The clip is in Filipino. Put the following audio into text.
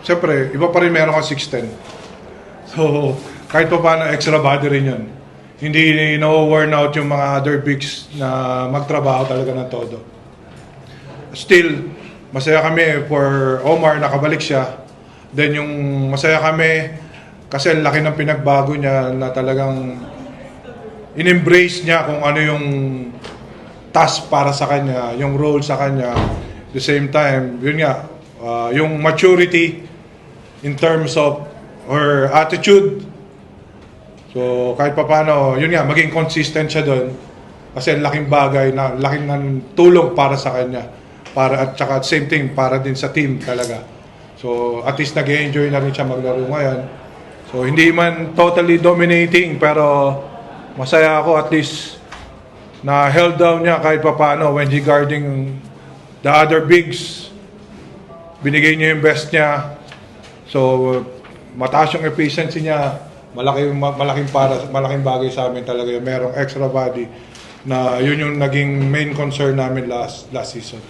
siyempre, iba pa rin meron ka 6'10". So, kahit pa paano, extra body rin yun. Hindi no-worn out yung mga other bigs na magtrabaho talaga ng todo. Still, masaya kami for Omar, nakabalik siya. Then yung masaya kami, kasi laki ng pinagbago niya na talagang in-embrace niya kung ano yung task para sa kanya, yung role sa kanya. At the same time, yun nga, yung maturity in terms of her attitude. So kahit pa paano, yun nga, maging consistent siya doon. Kasi laking bagay, na laking ng tulong para sa kanya. At saka same thing, para din sa team talaga. So at least nag-enjoy na rin siya maglaro ngayon. So hindi man totally dominating, pero masaya ako at least na held down niya kahit pa paano when he guarding the other bigs. Binigay niya yung best niya. So mataas yung efficiency niya. Malaking bagay sa amin talaga yung merong extra body na yun yung naging main concern namin last season.